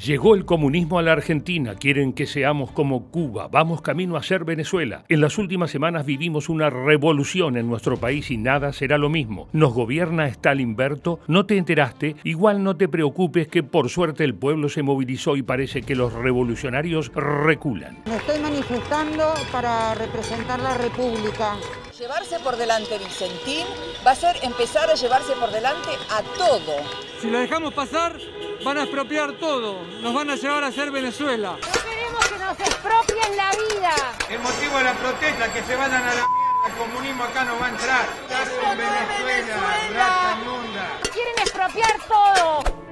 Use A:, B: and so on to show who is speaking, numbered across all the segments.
A: Llegó el comunismo a la Argentina, quieren que seamos como Cuba, vamos camino a ser Venezuela. En las últimas semanas vivimos una revolución en nuestro país y nada será lo mismo. Nos gobierna Stalinberto, ¿no te enteraste? Igual no te preocupes que por suerte el pueblo se movilizó y parece que los revolucionarios reculan.
B: Me estoy manifestando para representar la República.
C: Llevarse por delante Vicentín va a ser empezar a llevarse por delante a todo.
D: Si lo dejamos pasar, van a expropiar todo. Nos van a llevar a ser Venezuela.
E: No queremos que nos expropien la vida.
F: El motivo de la protesta, que se vayan a la mierda. El comunismo acá no va a entrar. Estás en Venezuela, rata inmunda.
E: Quieren expropiar todo.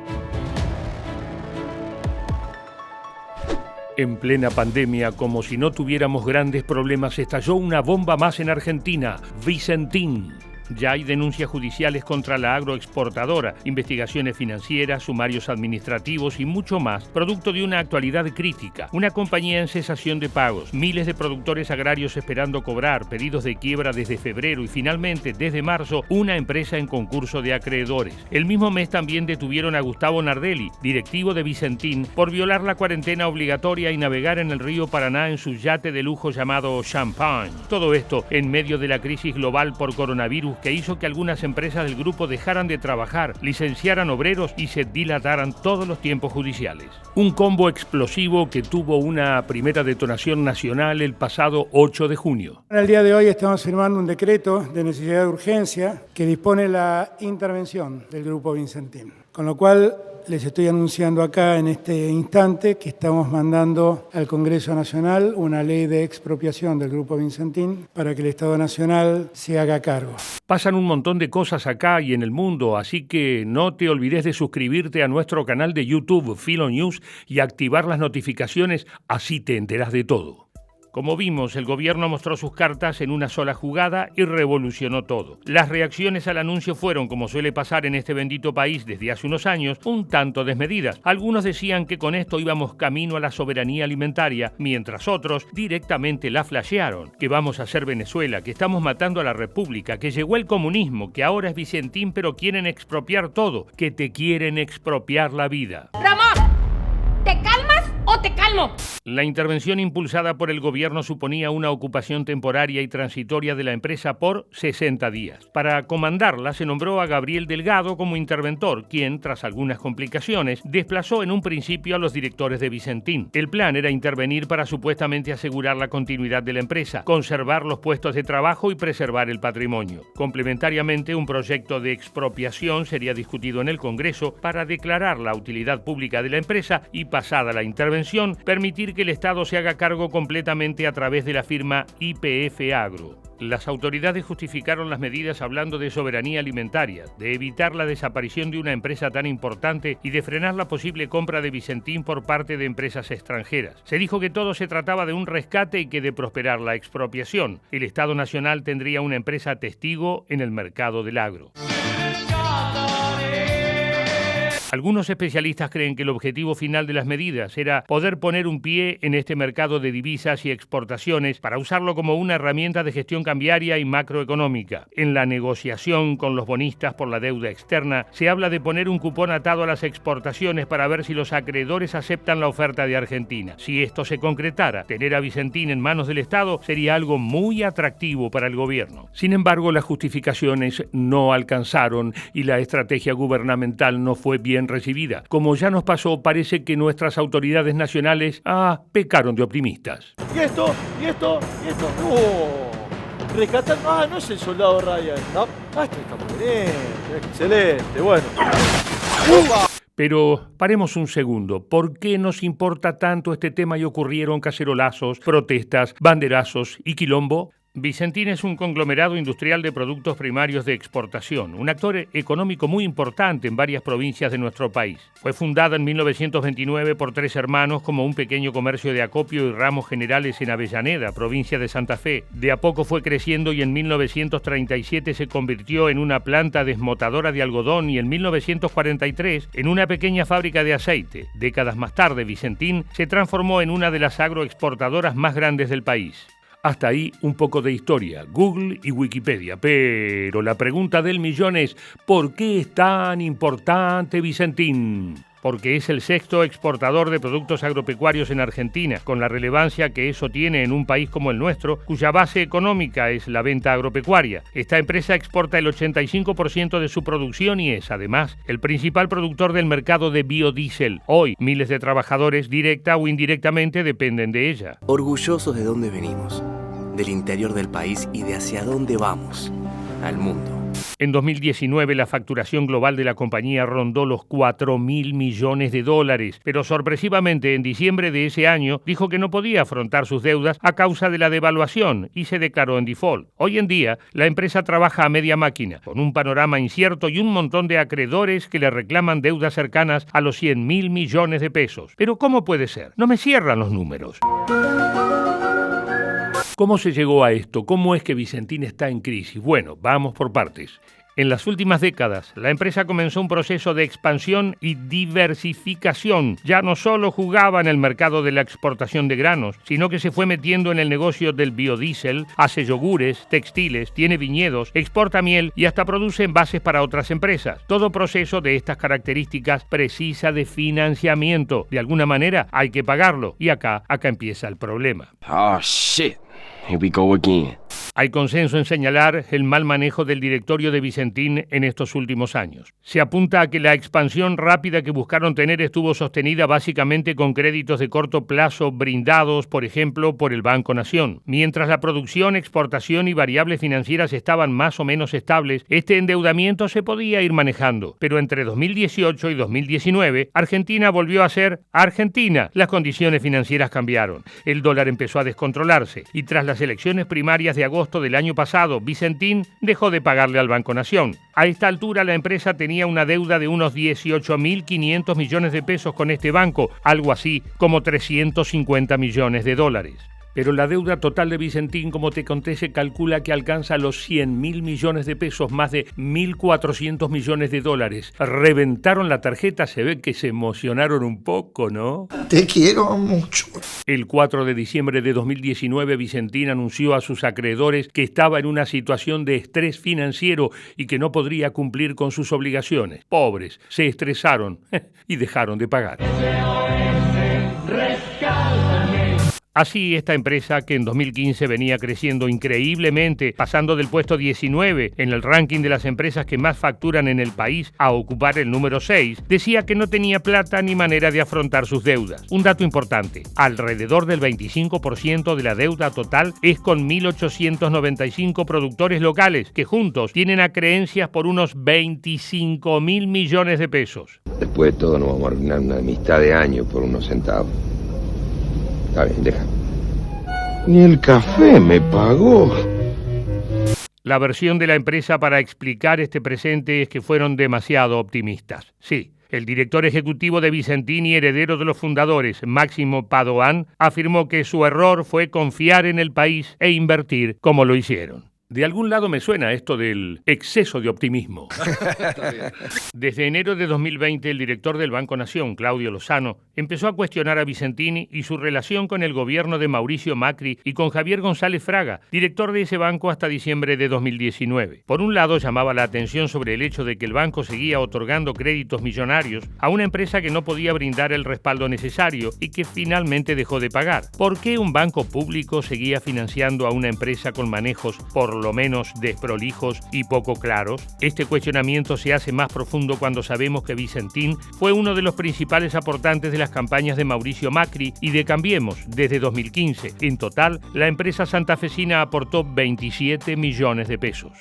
A: En plena pandemia, como si no tuviéramos grandes problemas, estalló una bomba más en Argentina, Vicentín. Ya hay denuncias judiciales contra la agroexportadora, investigaciones financieras, sumarios administrativos y mucho más, producto de una actualidad crítica. Una compañía en cesación de pagos, miles de productores agrarios esperando cobrar, pedidos de quiebra desde febrero y finalmente, desde marzo, una empresa en concurso de acreedores. El mismo mes también detuvieron a Gustavo Nardelli, directivo de Vicentín, por violar la cuarentena obligatoria y navegar en el río Paraná en su yate de lujo llamado Champagne. Todo esto en medio de la crisis global por coronavirus que hizo que algunas empresas del grupo dejaran de trabajar, licenciaran obreros y se dilataran todos los tiempos judiciales. Un combo explosivo que tuvo una primera detonación nacional el pasado 8 de junio.
G: Al día de hoy estamos firmando un decreto de necesidad de urgencia que dispone la intervención del Grupo Vicentín, con lo cual les estoy anunciando acá en este instante que estamos mandando al Congreso Nacional una ley de expropiación del Grupo Vicentín para que el Estado Nacional se haga cargo.
A: Pasan un montón de cosas acá y en el mundo, así que no te olvides de suscribirte a nuestro canal de YouTube Filonews y activar las notificaciones, así te enterás de todo. Como vimos, el gobierno mostró sus cartas en una sola jugada y revolucionó todo. Las reacciones al anuncio fueron, como suele pasar en este bendito país desde hace unos años, un tanto desmedidas. Algunos decían que con esto íbamos camino a la soberanía alimentaria, mientras otros directamente la flashearon, que vamos a ser Venezuela, que estamos matando a la República, que llegó el comunismo, que ahora es Vicentín pero quieren expropiar todo, que te quieren expropiar la vida.
E: Ramón, ¿te calmas o te calmo?
A: La intervención impulsada por el gobierno suponía una ocupación temporaria y transitoria de la empresa por 60 días. Para comandarla se nombró a Gabriel Delgado como interventor, quien, tras algunas complicaciones, desplazó en un principio a los directores de Vicentín. El plan era intervenir para supuestamente asegurar la continuidad de la empresa, conservar los puestos de trabajo y preservar el patrimonio. Complementariamente, un proyecto de expropiación sería discutido en el Congreso para declarar la utilidad pública de la empresa y, pasada la intervención, permitir que el Estado se haga cargo completamente a través de la firma YPF Agro. Las autoridades justificaron las medidas hablando de soberanía alimentaria, de evitar la desaparición de una empresa tan importante y de frenar la posible compra de Vicentín por parte de empresas extranjeras. Se dijo que todo se trataba de un rescate y que de prosperar la expropiación, el Estado Nacional tendría una empresa testigo en el mercado del agro. Algunos especialistas creen que el objetivo final de las medidas era poder poner un pie en este mercado de divisas y exportaciones para usarlo como una herramienta de gestión cambiaria y macroeconómica. En la negociación con los bonistas por la deuda externa se habla de poner un cupón atado a las exportaciones para ver si los acreedores aceptan la oferta de Argentina. Si esto se concretara, tener a Vicentín en manos del Estado sería algo muy atractivo para el gobierno. Sin embargo, las justificaciones no alcanzaron y la estrategia gubernamental no fue bien recibida. Como ya nos pasó, parece que nuestras autoridades nacionales pecaron de optimistas.
H: ¿Y esto? Rescatar. No es el soldado Ryan. No, esto está muy bien. Excelente, bueno.
A: Pero paremos un segundo. ¿Por qué nos importa tanto este tema y ocurrieron cacerolazos, protestas, banderazos y quilombo? Vicentín es un conglomerado industrial de productos primarios de exportación, un actor económico muy importante en varias provincias de nuestro país. Fue fundada en 1929 por 3 hermanos como un pequeño comercio de acopio y ramos generales en Avellaneda, provincia de Santa Fe. De a poco fue creciendo y en 1937 se convirtió en una planta desmotadora de algodón y en 1943 en una pequeña fábrica de aceite. Décadas más tarde, Vicentín se transformó en una de las agroexportadoras más grandes del país. Hasta ahí un poco de historia, Google y Wikipedia, pero la pregunta del millón es ¿por qué es tan importante Vicentín? porque es el sexto exportador de productos agropecuarios en Argentina, con la relevancia que eso tiene en un país como el nuestro, cuya base económica es la venta agropecuaria. Esta empresa exporta el 85% de su producción y es, además, el principal productor del mercado de biodiesel. Hoy, miles de trabajadores, directa o indirectamente, dependen de ella.
I: Orgullosos de dónde venimos, del interior del país y de hacia dónde vamos, al mundo.
A: En 2019 la facturación global de la compañía rondó los 4.000 millones de dólares, pero sorpresivamente en diciembre de ese año dijo que no podía afrontar sus deudas a causa de la devaluación y se declaró en default. Hoy en día la empresa trabaja a media máquina, con un panorama incierto y un montón de acreedores que le reclaman deudas cercanas a los 100.000 millones de pesos. Pero ¿cómo puede ser? No me cierran los números. ¿Cómo se llegó a esto? ¿Cómo es que Vicentín está en crisis? Bueno, vamos por partes. En las últimas décadas, la empresa comenzó un proceso de expansión y diversificación. Ya no solo jugaba en el mercado de la exportación de granos, sino que se fue metiendo en el negocio del biodiesel, hace yogures, textiles, tiene viñedos, exporta miel y hasta produce envases para otras empresas. Todo proceso de estas características precisa de financiamiento. De alguna manera hay que pagarlo y acá empieza el problema.
J: Oh, shit. Here we go again.
A: Hay consenso en señalar el mal manejo del directorio de Vicentín en estos últimos años. Se apunta a que la expansión rápida que buscaron tener estuvo sostenida básicamente con créditos de corto plazo brindados, por ejemplo, por el Banco Nación. Mientras la producción, exportación y variables financieras estaban más o menos estables, este endeudamiento se podía ir manejando. Pero entre 2018 y 2019, Argentina volvió a ser Argentina. Las condiciones financieras cambiaron. El dólar empezó a descontrolarse y tras las elecciones primarias de agosto del año pasado, Vicentín dejó de pagarle al Banco Nación. A esta altura la empresa tenía una deuda de unos 18.500 millones de pesos con este banco, algo así como 350 millones de dólares. Pero la deuda total de Vicentín, como te conté, se calcula que alcanza los 100.000 millones de pesos, más de 1.400 millones de dólares. Reventaron la tarjeta, se ve que se emocionaron un poco, ¿no?
K: Te quiero mucho.
A: El 4 de diciembre de 2019, Vicentín anunció a sus acreedores que estaba en una situación de estrés financiero y que no podría cumplir con sus obligaciones. Pobres, se estresaron y dejaron de pagar. Así, esta empresa, que en 2015 venía creciendo increíblemente, pasando del puesto 19 en el ranking de las empresas que más facturan en el país a ocupar el número 6, decía que no tenía plata ni manera de afrontar sus deudas. Un dato importante, alrededor del 25% de la deuda total es con 1.895 productores locales, que juntos tienen acreencias por unos 25.000 millones de pesos.
J: Después de todo, no vamos a arruinar una amistad de años por unos centavos. Está bien, deja. Ni el café me pagó.
A: La versión de la empresa para explicar este presente es que fueron demasiado optimistas. Sí, el director ejecutivo de Vicentín y heredero de los fundadores, Máximo Padoan, afirmó que su error fue confiar en el país e invertir como lo hicieron. De algún lado me suena esto del exceso de optimismo. Desde enero de 2020, el director del Banco Nación, Claudio Lozano, empezó a cuestionar a Vicentín y su relación con el gobierno de Mauricio Macri y con Javier González Fraga, director de ese banco hasta diciembre de 2019. Por un lado, llamaba la atención sobre el hecho de que el banco seguía otorgando créditos millonarios a una empresa que no podía brindar el respaldo necesario y que finalmente dejó de pagar. ¿Por qué un banco público seguía financiando a una empresa con manejos por lo menos desprolijos y poco claros? Este cuestionamiento se hace más profundo cuando sabemos que Vicentín fue uno de los principales aportantes de las campañas de Mauricio Macri y de Cambiemos desde 2015. En total, la empresa santafesina aportó 27 millones de pesos.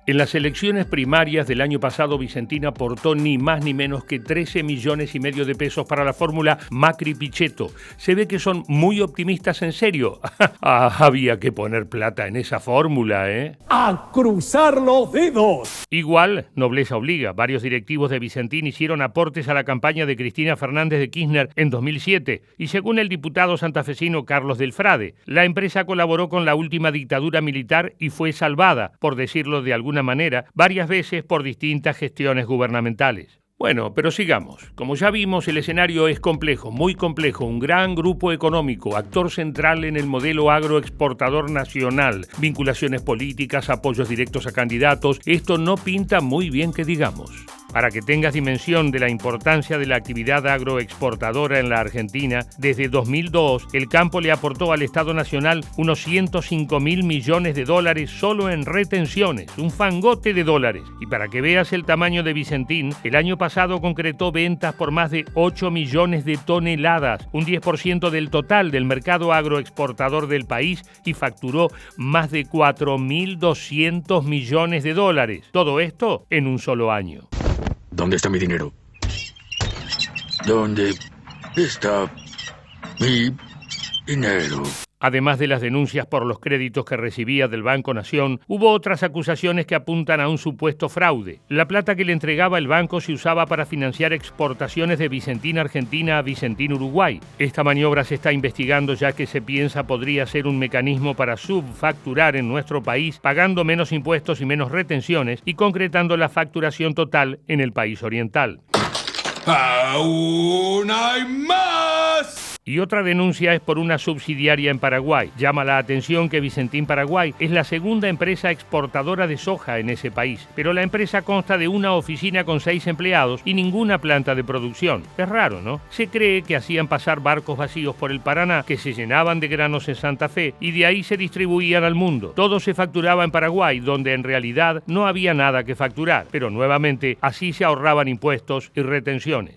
A: En las elecciones primarias del año pasado, Vicentín aportó ni más ni menos que 13 millones y medio de pesos para la fórmula Macri-Pichetto. Se ve que son muy optimistas en serio. Había que poner plata en esa fórmula, ¿eh?
L: ¡A cruzar los dedos!
A: Igual, nobleza obliga. Varios directivos de Vicentín hicieron aportes a la campaña de Cristina Fernández de Kirchner en 2007 y según el diputado santafesino Carlos Del Frade, la empresa colaboró con la última dictadura militar y fue salvada, por decirlo de alguna manera, varias veces por distintas gestiones gubernamentales. Bueno, pero sigamos. Como ya vimos, el escenario es complejo, muy complejo. Un gran grupo económico, actor central en el modelo agroexportador nacional, vinculaciones políticas, apoyos directos a candidatos. Esto no pinta muy bien que digamos. Para que tengas dimensión de la importancia de la actividad agroexportadora en la Argentina, desde 2002 el campo le aportó al Estado Nacional unos 105.000 millones de dólares solo en retenciones, un fangote de dólares. Y para que veas el tamaño de Vicentín, el año pasado concretó ventas por más de 8 millones de toneladas, un 10% del total del mercado agroexportador del país, y facturó más de 4.200 millones de dólares. Todo esto en un solo año.
K: ¿Dónde está mi dinero? ¿Dónde está mi dinero?
A: Además de las denuncias por los créditos que recibía del Banco Nación, hubo otras acusaciones que apuntan a un supuesto fraude. La plata que le entregaba el banco se usaba para financiar exportaciones de Vicentín Argentina a Vicentín Uruguay. Esta maniobra se está investigando, ya que se piensa podría ser un mecanismo para subfacturar en nuestro país, pagando menos impuestos y menos retenciones y concretando la facturación total en el país oriental.
M: ¡Aún hay más!
A: Y otra denuncia es por una subsidiaria en Paraguay. Llama la atención que Vicentín Paraguay es la segunda empresa exportadora de soja en ese país, pero la empresa consta de una oficina con 6 empleados y ninguna planta de producción. Es raro, ¿no? Se cree que hacían pasar barcos vacíos por el Paraná que se llenaban de granos en Santa Fe y de ahí se distribuían al mundo. Todo se facturaba en Paraguay, donde en realidad no había nada que facturar, pero nuevamente así se ahorraban impuestos y retenciones.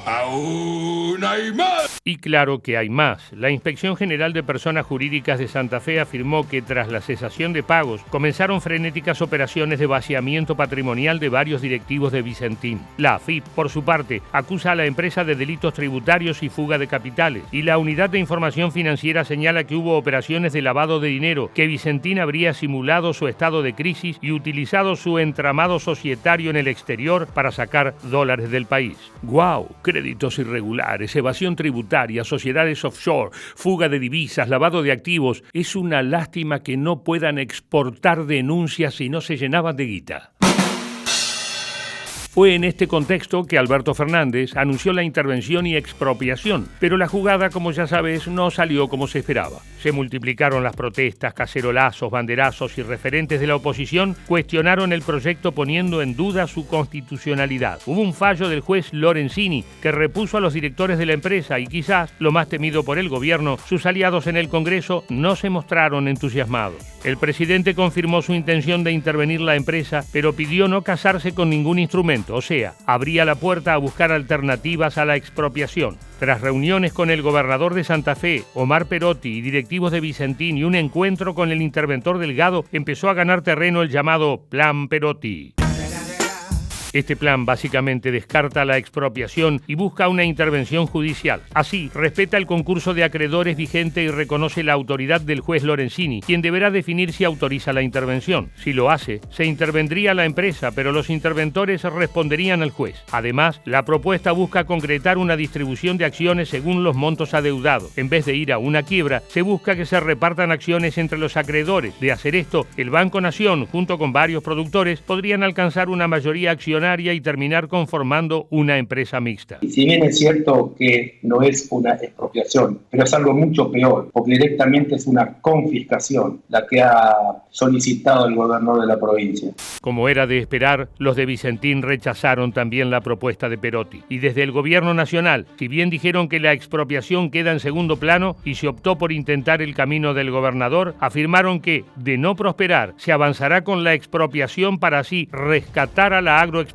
M: ¡Aún hay más!
A: Y claro que hay más. La Inspección General de Personas Jurídicas de Santa Fe afirmó que tras la cesación de pagos comenzaron frenéticas operaciones de vaciamiento patrimonial de varios directivos de Vicentín. La AFIP, por su parte, acusa a la empresa de delitos tributarios y fuga de capitales. Y la Unidad de Información Financiera señala que hubo operaciones de lavado de dinero, que Vicentín habría simulado su estado de crisis y utilizado su entramado societario en el exterior para sacar dólares del país. ¡Guau! Créditos irregulares, evasión tributaria, sociedades offshore, fuga de divisas, lavado de activos. Es una lástima que no puedan exportar denuncias si no se llenaban de guita. Fue en este contexto que Alberto Fernández anunció la intervención y expropiación, pero la jugada, como ya sabes, no salió como se esperaba. Se multiplicaron las protestas, cacerolazos, banderazos y referentes de la oposición cuestionaron el proyecto poniendo en duda su constitucionalidad. Hubo un fallo del juez Lorenzini que repuso a los directores de la empresa y quizás, lo más temido por el gobierno, sus aliados en el Congreso no se mostraron entusiasmados. El presidente confirmó su intención de intervenir la empresa, pero pidió no casarse con ningún instrumento. O sea, abría la puerta a buscar alternativas a la expropiación. Tras reuniones con el gobernador de Santa Fe, Omar Perotti, y directivos de Vicentín y un encuentro con el interventor Delgado, empezó a ganar terreno el llamado Plan Perotti. Este plan básicamente descarta la expropiación y busca una intervención judicial. Así, respeta el concurso de acreedores vigente y reconoce la autoridad del juez Lorenzini, quien deberá definir si autoriza la intervención. Si lo hace, se intervendría la empresa, pero los interventores responderían al juez. Además, la propuesta busca concretar una distribución de acciones según los montos adeudados. En vez de ir a una quiebra, se busca que se repartan acciones entre los acreedores. De hacer esto, el Banco Nación, junto con varios productores, podrían alcanzar una mayoría accionaria y terminar conformando una empresa mixta.
N: Si bien es cierto que no es una expropiación, pero es algo mucho peor, porque directamente es una confiscación la que ha solicitado el gobernador de la provincia.
A: Como era de esperar, los de Vicentín rechazaron también la propuesta de Perotti. Y desde el gobierno nacional, si bien dijeron que la expropiación queda en segundo plano y se optó por intentar el camino del gobernador, afirmaron que, de no prosperar, se avanzará con la expropiación para así rescatar a la agroexportación.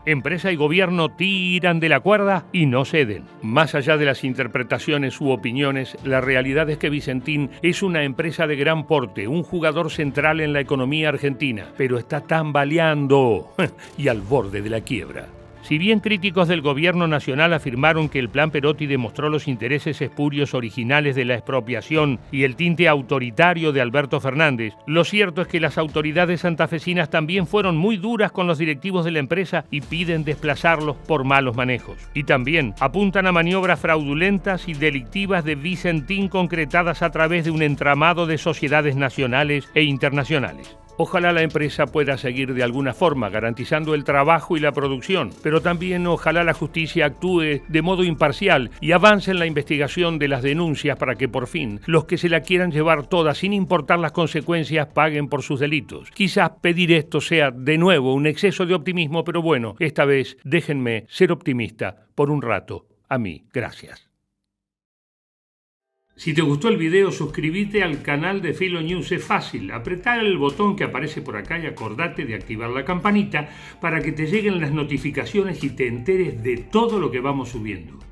A: Empresa y gobierno tiran de la cuerda y no ceden. Más allá de las interpretaciones u opiniones, la realidad es que Vicentín es una empresa de gran porte, un jugador central en la economía argentina, pero está tambaleando y al borde de la quiebra. Si bien críticos del gobierno nacional afirmaron que el Plan Perotti demostró los intereses espurios originales de la expropiación y el tinte autoritario de Alberto Fernández, lo cierto es que las autoridades santafesinas también fueron muy duras con los directivos de la empresa y piden desplazarlos por malos manejos. Y también apuntan a maniobras fraudulentas y delictivas de Vicentín concretadas a través de un entramado de sociedades nacionales e internacionales. Ojalá la empresa pueda seguir de alguna forma, garantizando el trabajo y la producción, pero también ojalá la justicia actúe de modo imparcial y avance en la investigación de las denuncias para que por fin los que se la quieran llevar toda sin importar las consecuencias paguen por sus delitos. Quizás pedir esto sea de nuevo un exceso de optimismo, pero bueno, esta vez déjenme ser optimista por un rato. A mí, gracias. Si te gustó el video, suscríbete al canal de Filo News. Es fácil, apretá el botón que aparece por acá y acordate de activar la campanita para que te lleguen las notificaciones y te enteres de todo lo que vamos subiendo.